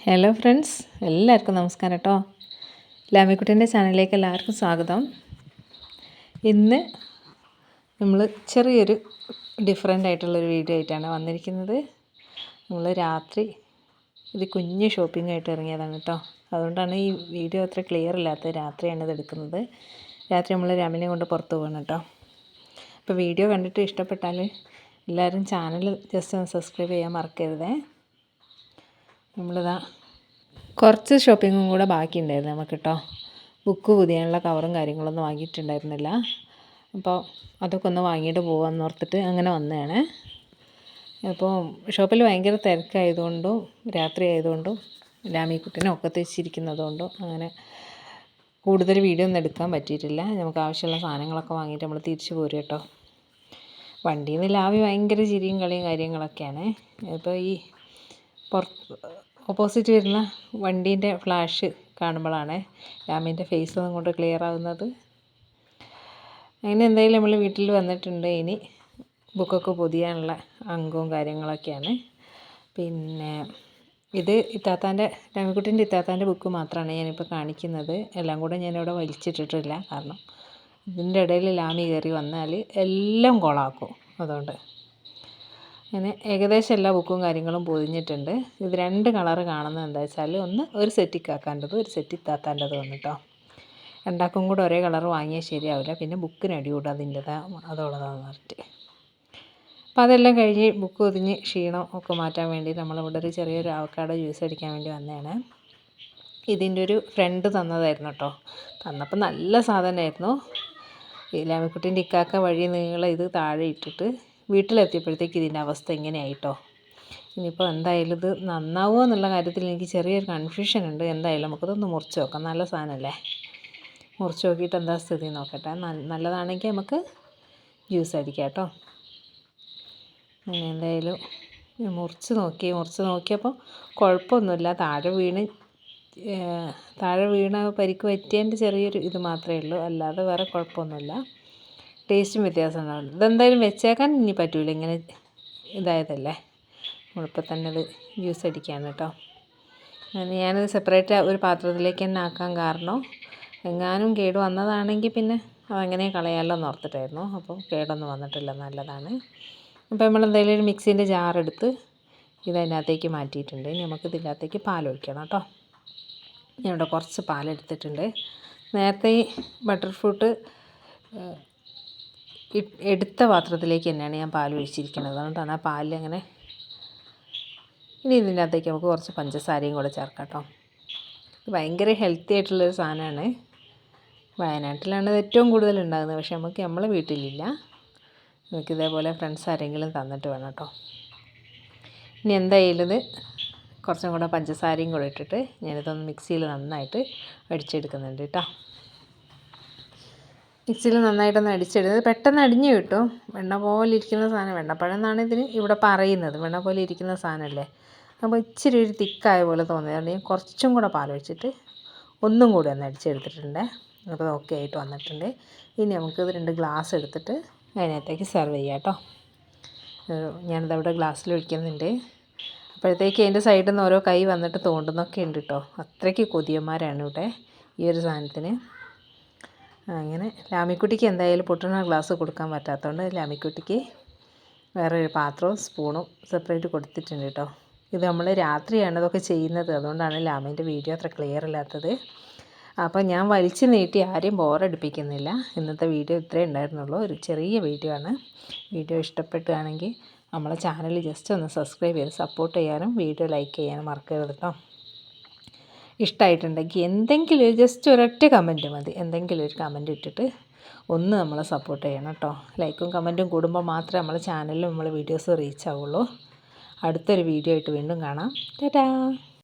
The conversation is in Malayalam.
ഹലോ ഫ്രണ്ട്സ്, എല്ലാവർക്കും നമസ്കാരം കേട്ടോ. ലാമിക്കുട്ടീൻ്റെ ചാനലിലേക്ക് എല്ലാവർക്കും സ്വാഗതം. ഇന്ന് നമ്മൾ ചെറിയൊരു ഡിഫറെൻ്റ് ആയിട്ടുള്ളൊരു വീഡിയോ ആയിട്ടാണ് വന്നിരിക്കുന്നത്. നമ്മൾ രാത്രി ഒരു കുഞ്ഞ് ഷോപ്പിംഗ് ആയിട്ട് ഇറങ്ങിയതാണ് കേട്ടോ. അതുകൊണ്ടാണ് ഈ വീഡിയോ അത്ര ക്ലിയർ ഇല്ലാത്തത്. രാത്രിയാണ് ഇത് എടുക്കുന്നത്. രാത്രി നമ്മൾ രാമിനെ കൊണ്ട് പുറത്ത് പോകണം കേട്ടോ. അപ്പോൾ വീഡിയോ കണ്ടിട്ട് ഇഷ്ടപ്പെട്ടാൽ എല്ലാവരും ചാനൽ ജസ്റ്റ് ഒന്ന് സബ്സ്ക്രൈബ് ചെയ്യാൻ മറക്കരുതേ. നമ്മളിതാ കുറച്ച് ഷോപ്പിങ്ങും കൂടെ ബാക്കിയുണ്ടായിരുന്നു നമുക്ക് കേട്ടോ. ബുക്ക് പൊതിയാനുള്ള കവറും കാര്യങ്ങളൊന്നും വാങ്ങിയിട്ടുണ്ടായിരുന്നില്ല. അപ്പോൾ അതൊക്കെ ഒന്ന് വാങ്ങിയിട്ട് പോകാമെന്ന് ഓർത്തിട്ട് അങ്ങനെ വന്നതാണ്. അപ്പോൾ ഷോപ്പിൽ ഭയങ്കര തിരക്കായതുകൊണ്ടും രാത്രി ആയതുകൊണ്ടും ലാമിക്കുട്ടിനെ ഒക്കെ വെച്ചിരിക്കുന്നതുകൊണ്ടും അങ്ങനെ കൂടുതൽ വീഡിയോ ഒന്നും എടുക്കാൻ പറ്റിയിട്ടില്ല. നമുക്ക് ആവശ്യമുള്ള സാധനങ്ങളൊക്കെ വാങ്ങിയിട്ട് നമ്മൾ തിരിച്ചു പോരും കേട്ടോ. വണ്ടിയിൽ നിന്ന് ലാവി ഭയങ്കര ചിരിയും കളിയും കാര്യങ്ങളൊക്കെയാണ്. ഇപ്പോൾ ഈ ഓപ്പോസിറ്റ് വരുന്ന വണ്ടീൻ്റെ ഫ്ലാഷ് കാണുമ്പോഴാണ് ലാമിൻ്റെ ഫേസ് ഒന്നും കൊണ്ട് ക്ലിയർ ആവുന്നത്. അങ്ങനെ എന്തായാലും നമ്മൾ വീട്ടിൽ വന്നിട്ടുണ്ട്. ഇനി ബുക്കൊക്കെ പൊതിയാനുള്ള അങ്കവും കാര്യങ്ങളൊക്കെയാണ്. പിന്നെ ഇത് ലാമിക്കുട്ടീൻ്റെ ഇത്താത്താൻ്റെ ബുക്ക് മാത്രമാണ് ഞാനിപ്പോൾ കാണിക്കുന്നത്. എല്ലാം കൂടെ ഞാനിവിടെ വലിച്ചിട്ടിട്ടില്ല. കാരണം ഇതിൻ്റെ ഇടയിൽ ലാമി കയറി വന്നാൽ എല്ലാം കൊളാക്കും. അതുകൊണ്ട് അങ്ങനെ ഏകദേശം എല്ലാ ബുക്കും കാര്യങ്ങളും പൊതിഞ്ഞിട്ടുണ്ട്. ഇത് 2 കളറ് കാണുന്നത് എന്താ വെച്ചാൽ ഒരു സെറ്റ് ഇക്കാക്കാൻ്റെതും ഒരു സെറ്റ് ഇത്താത്താൻ്റെതും ആണ് കേട്ടോ. രണ്ടാക്കും കൂടെ ഒരേ കളർ വാങ്ങിയാൽ ശരിയാവില്ല. പിന്നെ ബുക്കിന് അടികൂടും അതുള്ളതാണെന്ന് പറഞ്ഞിട്ട്. അപ്പോൾ അതെല്ലാം കഴിഞ്ഞ് ബുക്ക് പൊതിഞ്ഞ് ക്ഷീണം ഒക്കെ മാറ്റാൻ വേണ്ടി നമ്മളിവിടെ ഒരു ചെറിയൊരു അവക്കാഡോ ജ്യൂസ് അടിക്കാൻ വേണ്ടി വന്നതാണ്. ഇതിൻ്റെ ഒരു ഫ്രണ്ട് തന്നതായിരുന്നു കേട്ടോ. തന്നപ്പോൾ നല്ല സാധനമായിരുന്നു. ഈ ലാമിക്കുട്ടീൻ്റെ ഇക്കാക്ക വഴി നീളെ ഇത് താഴെ ഇട്ടിട്ട് വീട്ടിലെത്തിയപ്പോഴത്തേക്ക് ഇതിൻ്റെ അവസ്ഥ ഇങ്ങനെയായിട്ടോ. ഇനിയിപ്പോൾ എന്തായാലും ഇത് നന്നാവുമോ എന്നുള്ള കാര്യത്തിൽ എനിക്ക് ചെറിയൊരു കൺഫ്യൂഷൻ ഉണ്ട്. എന്തായാലും നമുക്കിതൊന്ന് മുറിച്ച് നോക്കാം. നല്ല സാധനമല്ലേ. മുറിച്ച് നോക്കിയിട്ട് എന്താ സ്ഥിതി നോക്കട്ടെ. നല്ലതാണെങ്കിൽ നമുക്ക് ജ്യൂസ് അടിക്കാം കേട്ടോ. അങ്ങനെ എന്തായാലും മുറിച്ച് നോക്കിയപ്പോൾ കുഴപ്പമൊന്നുമില്ല. താഴെ വീണ പരിക്ക് പറ്റിയതിൻ്റെ ചെറിയൊരു ഇത് മാത്രമേ ഉള്ളൂ. അല്ലാതെ വേറെ കുഴപ്പമൊന്നുമില്ല. ടേസ്റ്റും വ്യത്യാസം ഉണ്ടാവില്ല. ഇതെന്തായാലും വെച്ചേക്കാൻ ഇനി പറ്റില്ല. ഇങ്ങനെ ഇതായതല്ലേ. നമ്മളിപ്പോൾ തന്നെ ഇത് ജ്യൂസ് അടിക്കുകയാണ് കേട്ടോ. ഞാനത് സെപ്പറേറ്റ് ഒരു പാത്രത്തിലേക്ക് തന്നെ ആക്കാൻ കാരണം എങ്ങാനും കേട് വന്നതാണെങ്കിൽ പിന്നെ അതങ്ങനെ കളയാമല്ലോ എന്ന് ഓർത്തിട്ടായിരുന്നു. അപ്പോൾ കേടൊന്നും വന്നിട്ടില്ല, നല്ലതാണ്. അപ്പോൾ നമ്മളെന്തായാലും ഒരു മിക്സീൻ്റെ ജാറെടുത്ത് ഇതിനകത്തേക്ക് മാറ്റിയിട്ടുണ്ട്. ഇനി നമുക്ക് ഇതിനകത്തേക്ക് പാലൊഴിക്കണം കേട്ടോ. ഞാനിവിടെ കുറച്ച് പാലെടുത്തിട്ടുണ്ട്. നേരത്തെ ഈ ബട്ടർ ഫ്രൂട്ട് എടുത്ത പാത്രത്തിലേക്ക് തന്നെയാണ് ഞാൻ പാൽ ഒഴിച്ചിരിക്കുന്നത്. അതുകൊണ്ടാണ് ആ പാലിൽ അങ്ങനെ. ഇനി ഇതിൻ്റെ അകത്തേക്ക് നമുക്ക് കുറച്ച് പഞ്ചസാരയും കൂടെ ചേർക്കാം കേട്ടോ. ഇത് ഭയങ്കര ഹെൽത്തി ആയിട്ടുള്ളൊരു സാധനമാണ്. വയനാട്ടിലാണ് ഇത് ഏറ്റവും കൂടുതൽ ഉണ്ടാകുന്നത്. പക്ഷേ നമ്മളെ വീട്ടിലില്ല. നമുക്ക് ഇതേപോലെ ഫ്രണ്ട്സ് ആരെങ്കിലും തന്നിട്ട് വേണം കേട്ടോ. ഇനി എന്തായാലും ഇത് കുറച്ചും കൂടെ പഞ്ചസാരയും കൂടെ ഇട്ടിട്ട് ഞാനിതൊന്ന് മിക്സിയിൽ നന്നായിട്ട് അടിച്ചെടുക്കുന്നുണ്ട് കേട്ടോ. മിക്സിയിൽ നന്നായിട്ടൊന്ന് അടിച്ചെടുത്ത് പെട്ടെന്ന് അടിഞ്ഞ് കിട്ടും. വെണ്ണ പോലെ ഇരിക്കുന്ന സാധനം, വെണ്ണപ്പഴം എന്നാണ് ഇതിന് ഇവിടെ പറയുന്നത്. വെണ്ണ പോലെ ഇരിക്കുന്ന സാധനമല്ലേ. അപ്പോൾ ഇച്ചിരി ഒരു തിക്കായ പോലെ തോന്നിയത് ഞാൻ കുറച്ചും കൂടെ പാലൊഴിച്ചിട്ട് ഒന്നും കൂടി ഒന്ന് അടിച്ചെടുത്തിട്ടുണ്ട്. അപ്പോൾ ഓക്കെ ആയിട്ട് വന്നിട്ടുണ്ട്. ഇനി നമുക്കിത് 2 ഗ്ലാസ് എടുത്തിട്ട് അതിനകത്തേക്ക് സെർവ് ചെയ്യാം കേട്ടോ. ഞാനിതവിടെ ഗ്ലാസ്സിൽ ഒഴിക്കുന്നുണ്ട്. അപ്പോഴത്തേക്ക് അതിൻ്റെ സൈഡിൽ നിന്ന് ഓരോ കൈ വന്നിട്ട് തോണ്ടുന്നൊക്കെ ഉണ്ട് കേട്ടോ. അത്രയ്ക്ക് കൊതിയന്മാരാണ് ഇവിടെ ഈ ഒരു സാധനത്തിന്. അങ്ങനെ ലാമിക്കുട്ടിക്ക് എന്തായാലും പൊട്ടുന്ന ഗ്ലാസ് കൊടുക്കാൻ പറ്റാത്തതുകൊണ്ട് ലാമിക്കുട്ടിക്ക് വേറൊരു പാത്രവും സ്പൂണും സെപ്പറേറ്റ് കൊടുത്തിട്ടുണ്ട് കേട്ടോ. ഇത് നമ്മൾ രാത്രിയാണ് ഇതൊക്കെ ചെയ്യുന്നത്. അതുകൊണ്ടാണ് ലാമിൻ്റെ വീഡിയോ അത്ര ക്ലിയർ ഇല്ലാത്തത്. അപ്പോൾ ഞാൻ വലിച്ചു നീട്ടി ആരെയും ബോറടിപ്പിക്കുന്നില്ല. ഇന്നത്തെ വീഡിയോ ഇത്രയേ ഉണ്ടായിരുന്നുള്ളൂ. ഒരു ചെറിയ വീഡിയോ ആണ്. വീഡിയോ ഇഷ്ടപ്പെടുകയാണെങ്കിൽ നമ്മളെ ചാനൽ ജസ്റ്റ് ഒന്ന് സബ്സ്ക്രൈബ് ചെയ്ത് സപ്പോർട്ട് ചെയ്യാനും വീഡിയോ ലൈക്ക് ചെയ്യാനും മറക്കരുത് കേട്ടോ. ഇഷ്ടമായിട്ടുണ്ടെങ്കിൽ എന്തെങ്കിലും ജസ്റ്റ് ഒരൊറ്റ കമൻറ്റ് മതി. എന്തെങ്കിലും ഒരു കമൻറ്റ് ഇട്ടിട്ട് ഒന്ന് നമ്മളെ സപ്പോർട്ട് ചെയ്യണം കേട്ടോ. ലൈക്കും കമൻറ്റും കൂടുമ്പോൾ മാത്രമേ നമ്മളെ ചാനലിലും നമ്മളെ വീഡിയോസ് റീച്ച് ആവുള്ളൂ. അടുത്തൊരു വീഡിയോ ആയിട്ട് വീണ്ടും കാണാം. ടാറ്റാ.